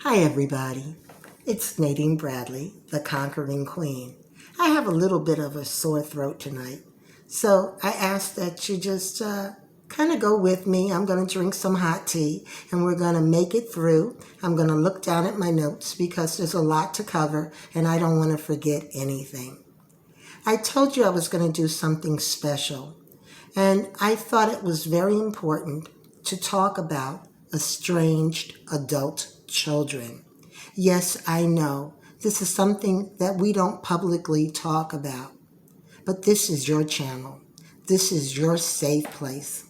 Hi, everybody. It's Nadine Bradley, the Conquering Queen. I have a little bit of a sore throat tonight, so I ask that you just kind of go with me. I'm going to drink some hot tea, and we're going to make it through. I'm going to look down at my notes because there's a lot to cover, and I don't want to forget anything. I told you I was going to do something special, and I thought it was very important to talk about estranged adult children. Yes, I know this is something that we don't publicly talk about, but this is your channel. This is your safe place.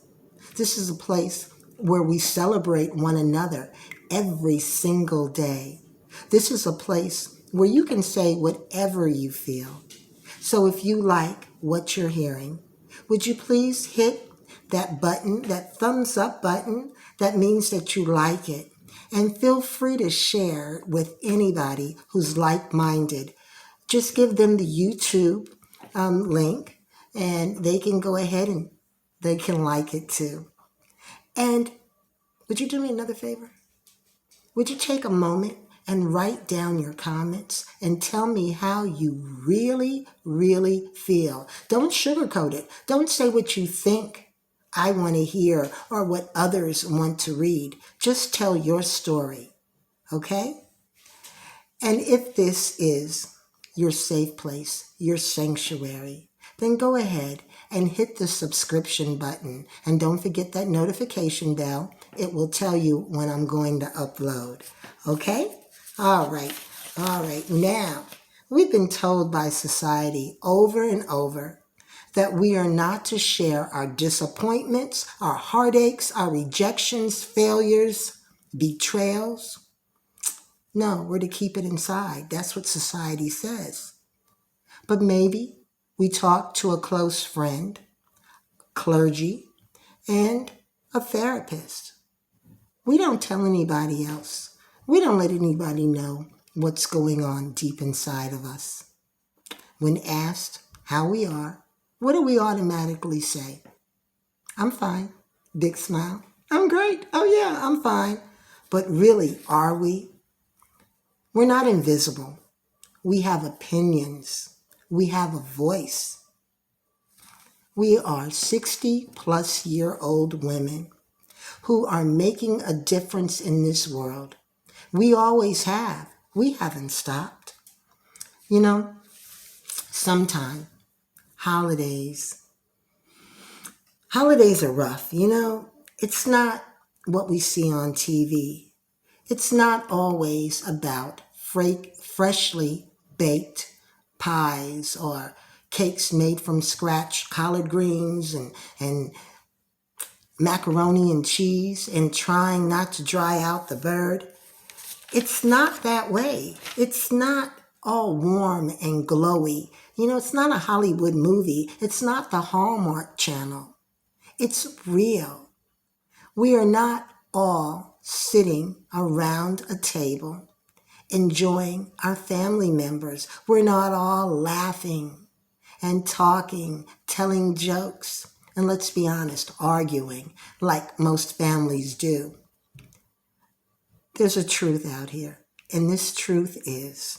This is a place where we celebrate one another every single day. This is a place where you can say whatever you feel. So if you like what you're hearing, would you please hit that button, that thumbs up button? That means that you like it. And feel free to share it with anybody who's like-minded. Just give them the YouTube link, and they can go ahead and they can like it too. And would you do me another favor? Would you take a moment and write down your comments and tell me how you really, really feel? Don't sugarcoat it. Don't say what you think I want to hear or what others want to read. Just tell your story, okay? And if this is your safe place, your sanctuary, then go ahead and hit the subscription button. And don't forget that notification bell. It will tell you when I'm going to upload. Okay? All right. Now, we've been told by society over and over that we are not to share our disappointments, our heartaches, our rejections, failures, betrayals. No, we're to keep it inside. That's what society says. But maybe we talk to a close friend, clergy, and a therapist. We don't tell anybody else. We don't let anybody know what's going on deep inside of us. When asked how we are, what do we automatically say? I'm fine. Big smile. I'm great. Oh yeah, I'm fine. But really, are we? We're not invisible. We have opinions. We have a voice. We are 60-plus-year-old women who are making a difference in this world. We always have. We haven't stopped. You know, sometimes holidays are rough. You know, it's not what we see on TV. It's not always about freshly baked pies or cakes made from scratch, collard greens and macaroni and cheese, and trying not to dry out the bird. It's not that way. It's not all warm and glowy. You know, it's not a Hollywood movie. It's not the Hallmark Channel. It's real. We are not all sitting around a table enjoying our family members. We're not all laughing and talking, telling jokes, and let's be honest, arguing like most families do. There's a truth out here, and this truth is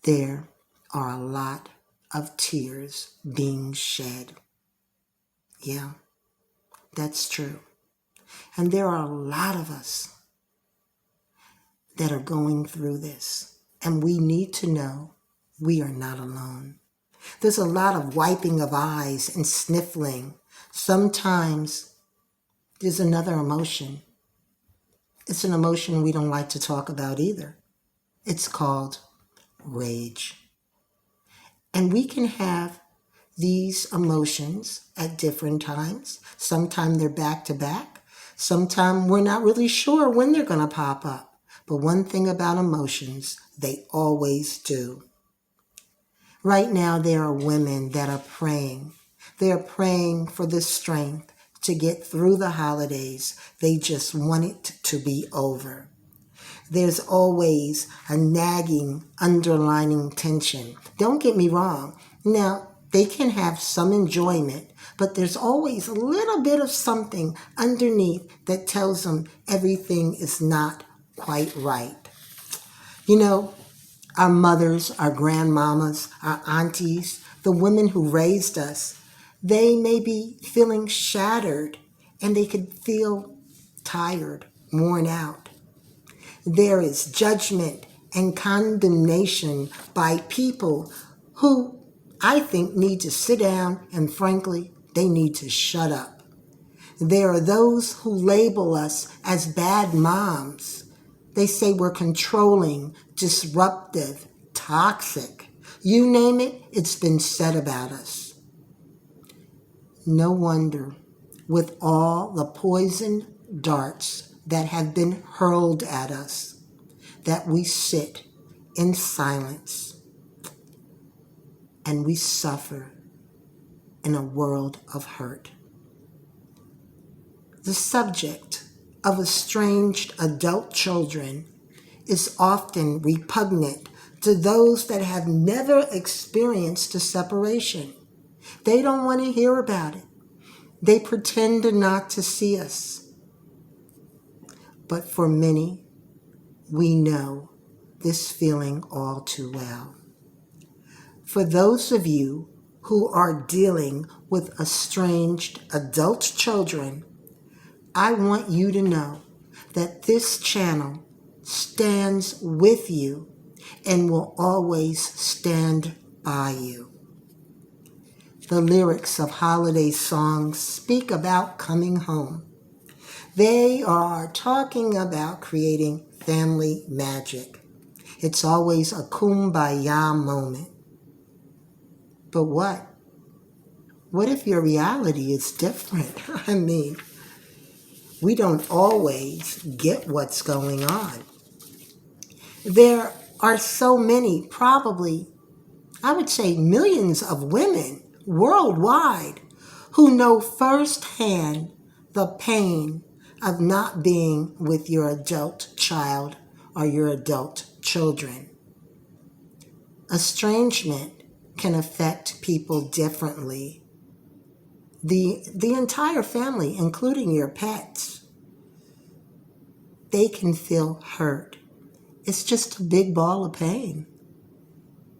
there are a lot of tears being shed. Yeah, that's true. And there are a lot of us that are going through this, and we need to know we are not alone. There's a lot of wiping of eyes and sniffling. Sometimes there's another emotion. It's an emotion we don't like to talk about either. It's called rage. And we can have these emotions at different times. Sometimes they're back to back. Sometimes we're not really sure when they're going to pop up. But one thing about emotions, they always do. Right now, there are women that are praying. They're praying for the strength to get through the holidays. They just want it to be over. There's always a nagging, underlining tension. Don't get me wrong. Now, They can have some enjoyment, but there's always a little bit of something underneath that tells them everything is not quite right. You know, our mothers, our grandmamas, our aunties, the women who raised us, they may be feeling shattered and they could feel tired, worn out. There is judgment and condemnation by people who I think need to sit down and frankly, they need to shut up. There are those who label us as bad moms. They say we're controlling, disruptive, toxic. You name it, it's been said about us. No wonder, with all the poison darts that have been hurled at us, that we sit in silence and we suffer in a world of hurt. The subject of estranged adult children is often repugnant to those that have never experienced a separation. They don't want to hear about it. They pretend not to see us. But for many, we know this feeling all too well. For those of you who are dealing with estranged adult children, I want you to know that this channel stands with you and will always stand by you. The lyrics of holiday songs speak about coming home. They are talking about creating family magic. It's always a kumbaya moment. But what? What if your reality is different? I mean, we don't always get what's going on. There are so many, probably, I would say millions of women worldwide who know firsthand the pain of not being with your adult child or your adult children. Estrangement can affect people differently. The entire family, including your pets, they can feel hurt. It's just a big ball of pain.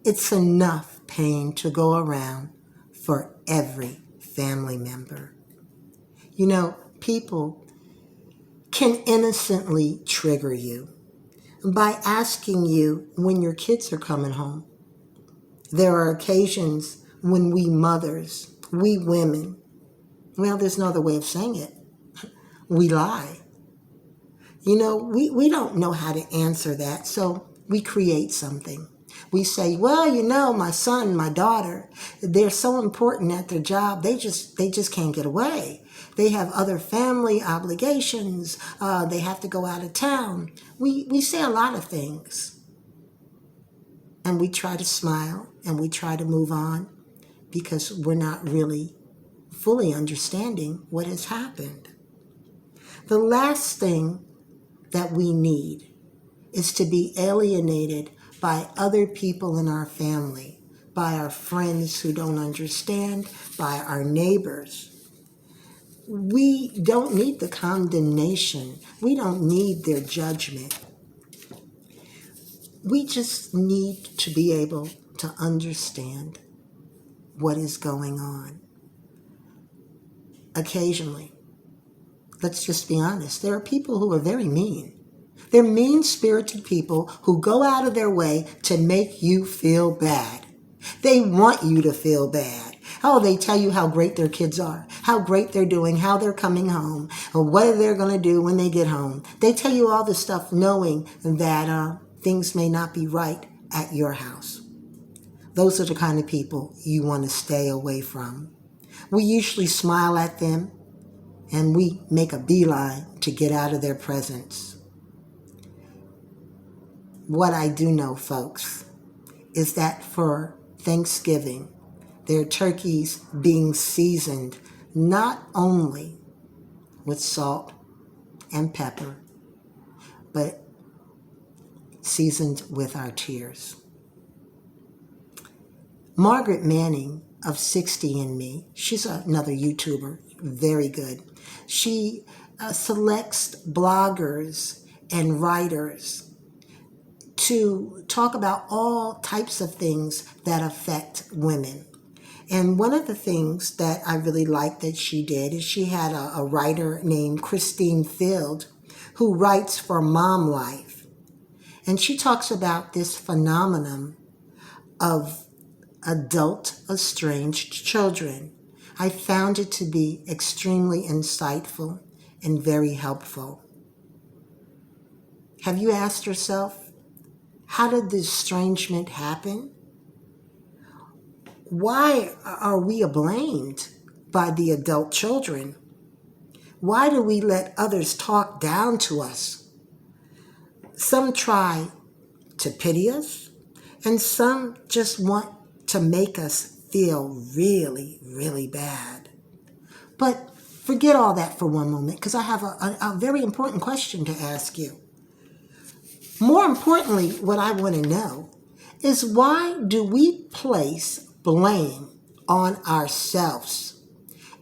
It's enough pain to go around for every family member. You know, people can innocently trigger you by asking you when your kids are coming home. There are occasions when we mothers, we women, well, there's no other way of saying it, we lie. You know, we don't know how to answer that, so we create something. We say, well, you know, my son, my daughter, they're so important at their job, they just can't get away. They have other family obligations. They have to go out of town. We say a lot of things. And we try to smile and we try to move on because we're not really fully understanding what has happened. The last thing that we need is to be alienated by other people in our family, by our friends who don't understand, by our neighbors. We don't need the condemnation. We don't need their judgment. We just need to be able to understand what is going on. Occasionally, let's just be honest, there are people who are very mean. They're mean-spirited people who go out of their way to make you feel bad. They want you to feel bad. Oh, they tell you how great their kids are, how great they're doing, how they're coming home, or what they're going to do when they get home. They tell you all this stuff knowing that things may not be right at your house. Those are the kind of people you want to stay away from. We usually smile at them and we make a beeline to get out of their presence. What I do know, folks, is that for Thanksgiving, their turkeys being seasoned not only with salt and pepper, but seasoned with our tears. Margaret Manning of 60 and Me. She's another YouTuber, very good. She selects bloggers and writers to talk about all types of things that affect women. And one of the things that I really liked that she did is she had a writer named Christine Field who writes for Mom Life. And she talks about this phenomenon of adult estranged children. I found it to be extremely insightful and very helpful. Have you asked yourself, how did the estrangement happen? Why are we blamed by the adult children? Why do we let others talk down to us? Some try to pity us, and some just want to make us feel really, really bad. But forget all that for one moment, because I have a very important question to ask you. More importantly, what I want to know is, why do we place blame on ourselves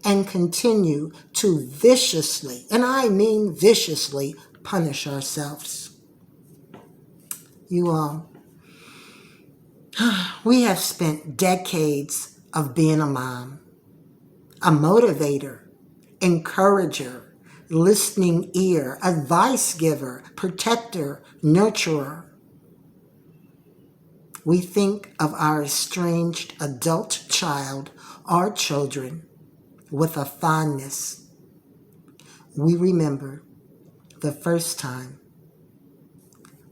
and continue to viciously, and I mean viciously, punish ourselves? You all, we have spent decades of being a mom, a motivator, encourager, listening ear, advice giver, protector, nurturer. We think of our estranged adult child, our children, with a fondness. We remember the first time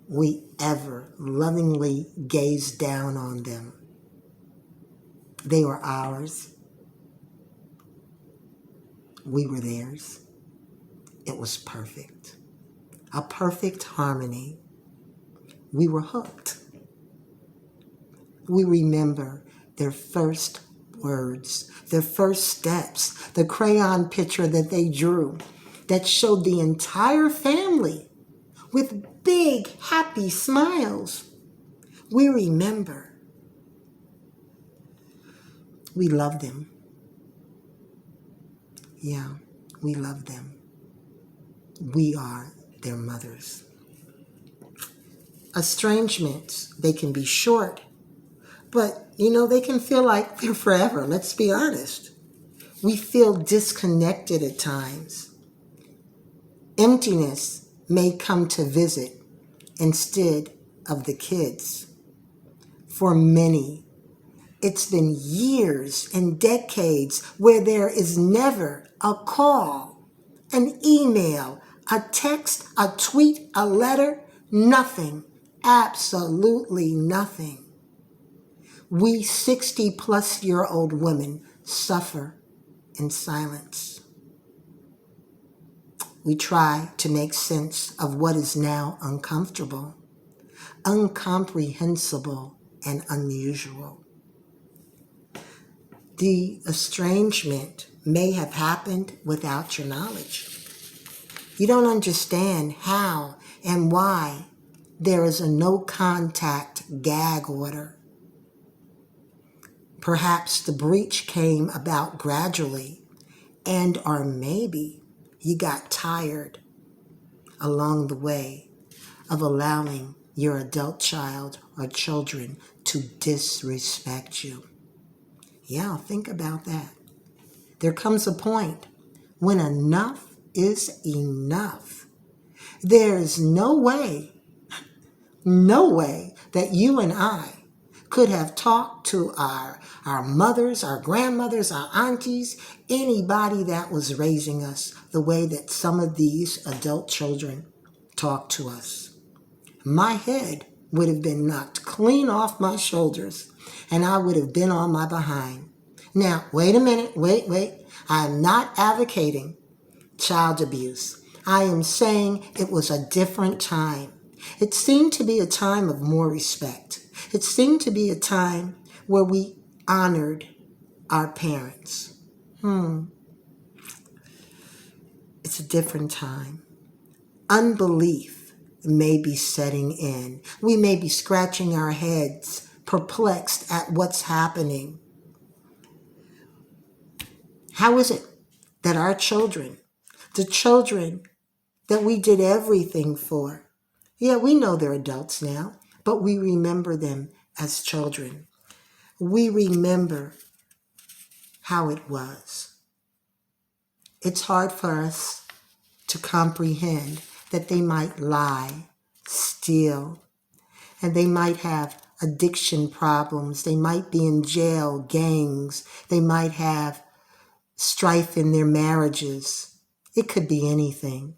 we ever lovingly gazed down on them. They were ours. We were theirs. It was perfect. A perfect harmony. We were hooked. We remember their first words, their first steps, the crayon picture that they drew that showed the entire family with big, happy smiles. We remember. We love them. Yeah, we love them. We are their mothers. Estrangements, they can be short, but, they can feel like they're forever. Let's be honest. We feel disconnected at times. Emptiness may come to visit instead of the kids. For many, it's been years and decades where there is never a call, an email, a text, a tweet, a letter, nothing, absolutely nothing. We 60-plus-year-old women suffer in silence. We try to make sense of what is now uncomfortable, incomprehensible, and unusual. The estrangement may have happened without your knowledge. You don't understand how and why there is a no-contact gag order. Perhaps the breach came about gradually, or maybe you got tired along the way of allowing your adult child or children to disrespect you. Yeah, think about that. There comes a point when enough is enough. There's no way that you and I could have talked to our mothers, our grandmothers, our aunties, anybody that was raising us the way that some of these adult children talk to us. My head would have been knocked clean off my shoulders, and I would have been on my behind. Now, wait a minute, wait. I am not advocating child abuse. I am saying it was a different time. It seemed to be a time of more respect. It seemed to be a time where we honored our parents. It's a different time. Unbelief may be setting in. We may be scratching our heads, perplexed at what's happening. How is it that our children, the children that we did everything for, yeah, we know they're adults now, but we remember them as children. We remember how it was. It's hard for us to comprehend that they might lie, steal, and they might have addiction problems. They might be in jail, gangs. They might have strife in their marriages. It could be anything,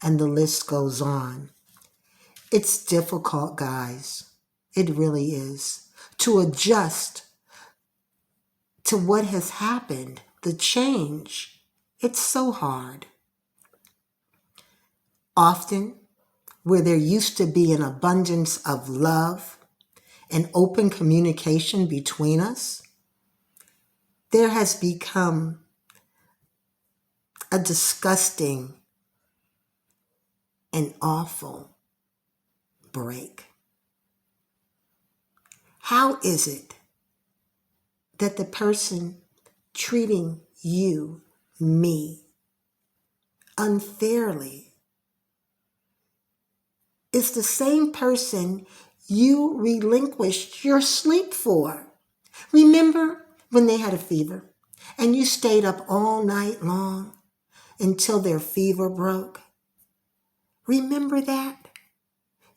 and the list goes on. It's difficult, guys. It really is. To adjust to what has happened, the change. It's so hard. Often, where there used to be an abundance of love and open communication between us, there has become a disgusting and awful break. How is it that the person treating you, me, unfairly is the same person you relinquished your sleep for? Remember when they had a fever and you stayed up all night long until their fever broke? Remember that?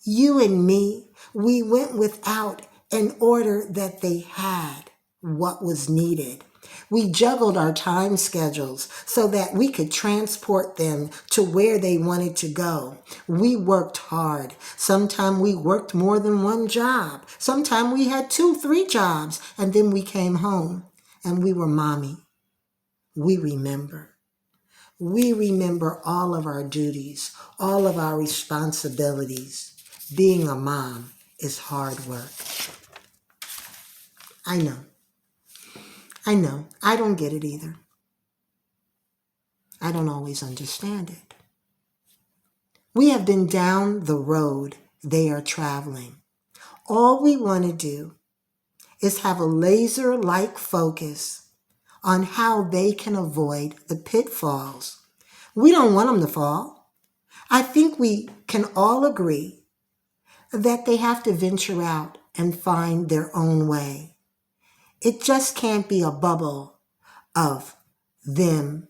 You and me, we went without in order that they had what was needed. We juggled our time schedules so that we could transport them to where they wanted to go. We worked hard. Sometimes we worked more than one job. Sometimes we had 2, 3 jobs, and then we came home and we were mommy. We remember. We remember all of our duties, all of our responsibilities. Being a mom is hard work. I know. I don't get it either. I don't always understand it. We have been down the road they are traveling. All we want to do is have a laser-like focus on how they can avoid the pitfalls. We don't want them to fall. I think we can all agree that they have to venture out and find their own way. It just can't be a bubble of them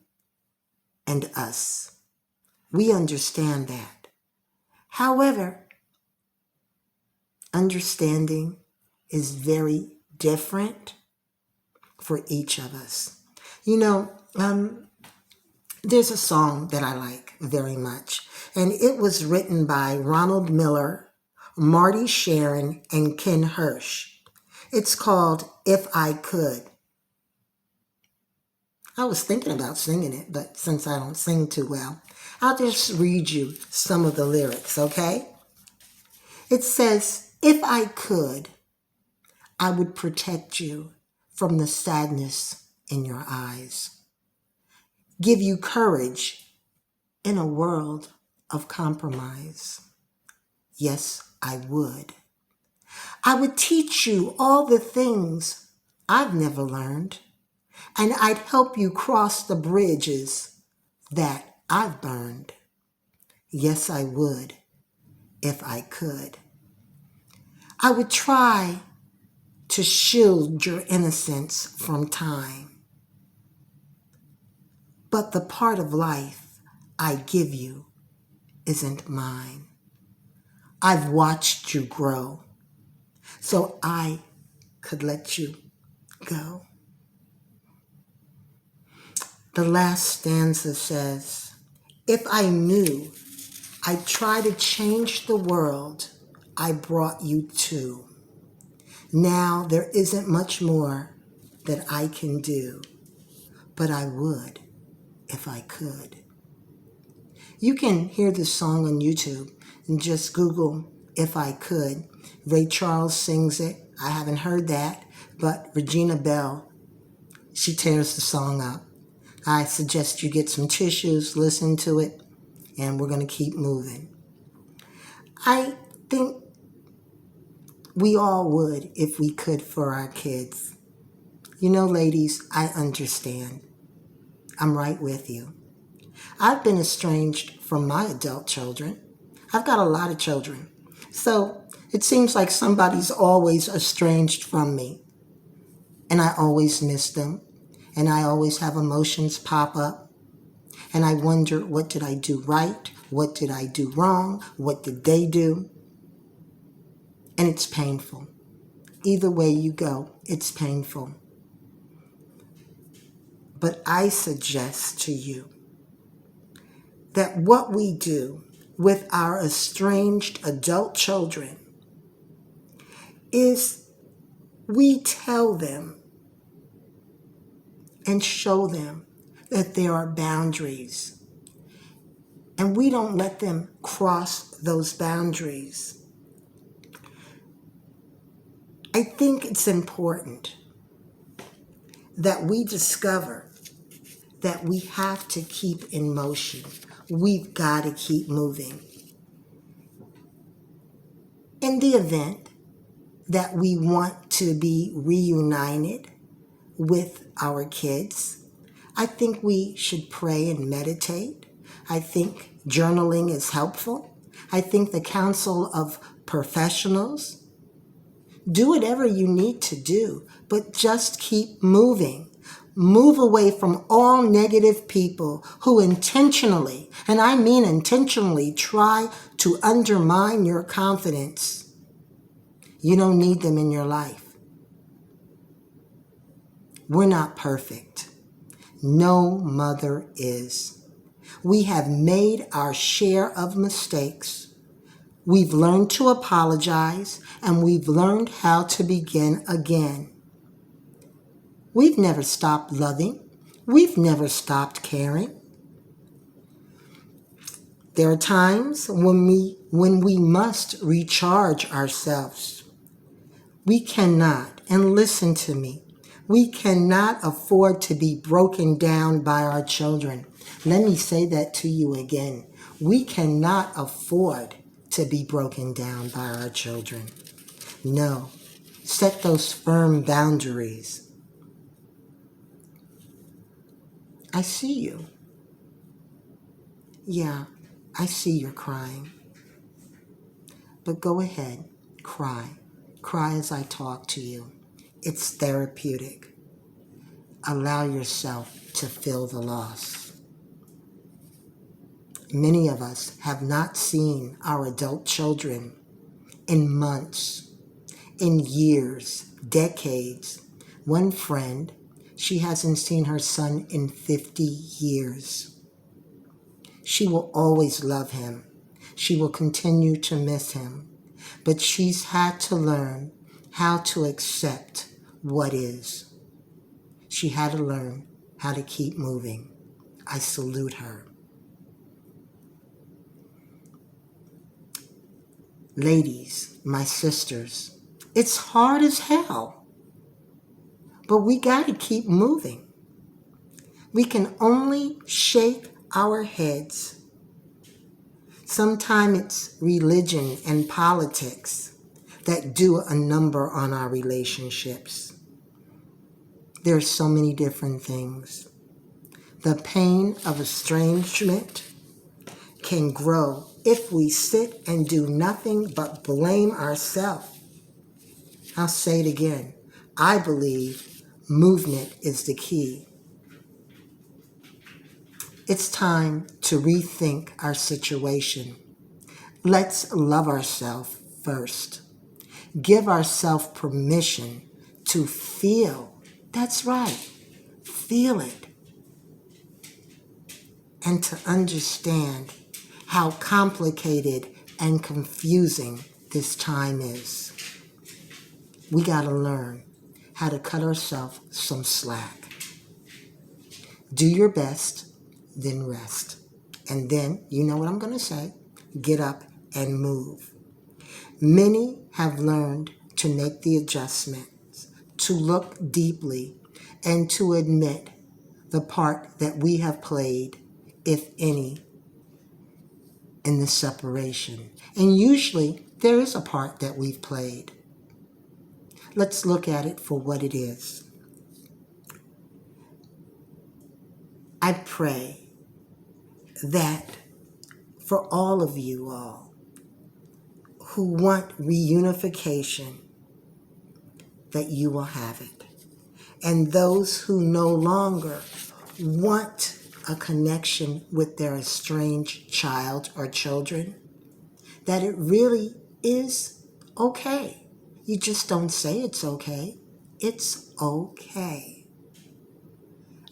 and us. We understand that. However, understanding is very different for each of us. There's a song that I like very much, and it was written by Ronald Miller, Marti, Sharron, and Hirsh. It's called If I Could. I was thinking about singing it, but since I don't sing too well, I'll just read you some of the lyrics, okay? It says, if I could, I would protect you from the sadness in your eyes, give you courage in a world of compromise. Yes, I would. I would teach you all the things I've never learned, and I'd help you cross the bridges that I've burned. Yes, I would, if I could. I would try to shield your innocence from time, but the part of life I give you isn't mine. I've watched you grow, so I could let you go. The last stanza says, if I knew I'd try to change the world I brought you to, now there isn't much more that I can do, but I would if I could. You can hear this song on YouTube and just Google If I Could. Ray Charles sings it. I haven't heard that, but Regina Belle, she tears the song up. I suggest you get some tissues, listen to it, and we're going to keep moving. I think we all would if we could for our kids. Ladies, I understand. I'm right with you. I've been estranged from my adult children. I've got a lot of children. So it seems like somebody's always estranged from me. And I always miss them. And I always have emotions pop up. And I wonder, what did I do right? What did I do wrong? What did they do? And it's painful. Either way you go, it's painful. But I suggest to you that what we do with our estranged adult children is we tell them and show them that there are boundaries. And we don't let them cross those boundaries. I think it's important that we discover that we have to keep in motion. We've got to keep moving. In the event that we want to be reunited with our kids, I think we should pray and meditate. I think journaling is helpful. I think the counsel of professionals. Do whatever you need to do, but just keep moving. Move away from all negative people who intentionally, and I mean intentionally, try to undermine your confidence. You don't need them in your life. We're not perfect. No mother is. We have made our share of mistakes. We've learned to apologize, and we've learned how to begin again. We've never stopped loving. We've never stopped caring. There are times when we must recharge ourselves. We cannot, and listen to me, we cannot afford to be broken down by our children. Let me say that to you again. We cannot afford to be broken down by our children. No, set those firm boundaries. I see you. Yeah, I see you're crying. But go ahead, cry. Cry as I talk to you. It's therapeutic. Allow yourself to feel the loss. Many of us have not seen our adult children in months, in years, decades. One friend, she hasn't seen her son in 50 years. She will always love him. She will continue to miss him. But she's had to learn how to accept what is. She had to learn how to keep moving. I salute her. Ladies, my sisters, it's hard as hell, but we got to keep moving. We can only shake our heads. Sometimes it's religion and politics that do a number on our relationships. There are so many different things. The pain of estrangement can grow if we sit and do nothing but blame ourselves. I'll say it again. I believe movement is the key. It's time to rethink our situation. Let's love ourselves first. Give ourselves permission to feel. That's right. Feel it. And to understand how complicated and confusing this time is. We got to learn how to cut ourselves some slack. Do your best, then rest. And then, you know what I'm going to say, get up and move. Many have learned to make the adjustments, to look deeply, and to admit the part that we have played, if any, in the separation. And usually, there is a part that we've played. Let's look at it for what it is. I pray that for all of you all who want reunification, that you will have it. And those who no longer want a connection with their estranged child or children, that it really is okay. You just don't say it's okay. It's okay.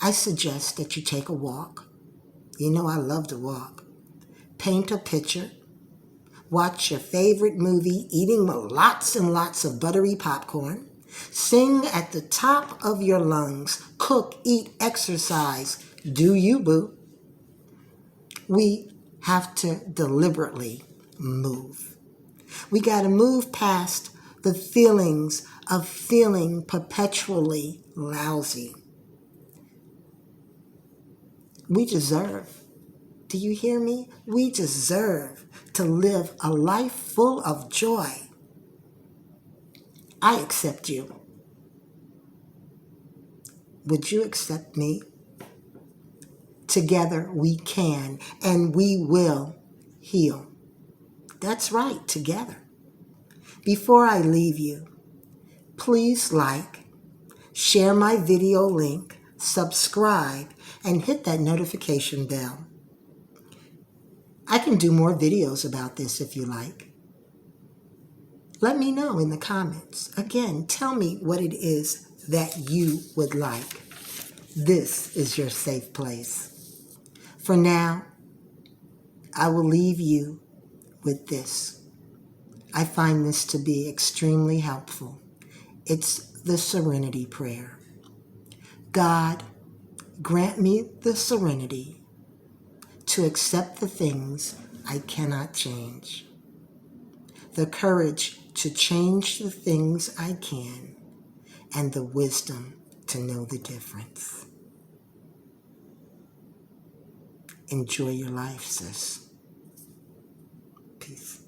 I suggest that you take a walk. You know I love to walk. Paint a picture. Watch your favorite movie, eating lots and lots of buttery popcorn. Sing at the top of your lungs. Cook, eat, exercise. Do you, boo? We have to deliberately move. We got to move past the feelings of feeling perpetually lousy. We deserve, do you hear me? We deserve to live a life full of joy. I accept you. Would you accept me? Together we can and we will heal. That's right, together. Before I leave you, please like, share my video link, subscribe, and hit that notification bell. I can do more videos about this if you like. Let me know in the comments. Again, tell me what it is that you would like. This is your safe place. For now, I will leave you with this. I find this to be extremely helpful. It's the Serenity Prayer. God, grant me the serenity to accept the things I cannot change, the courage to change the things I can, and the wisdom to know the difference. Enjoy your life, sis. Peace.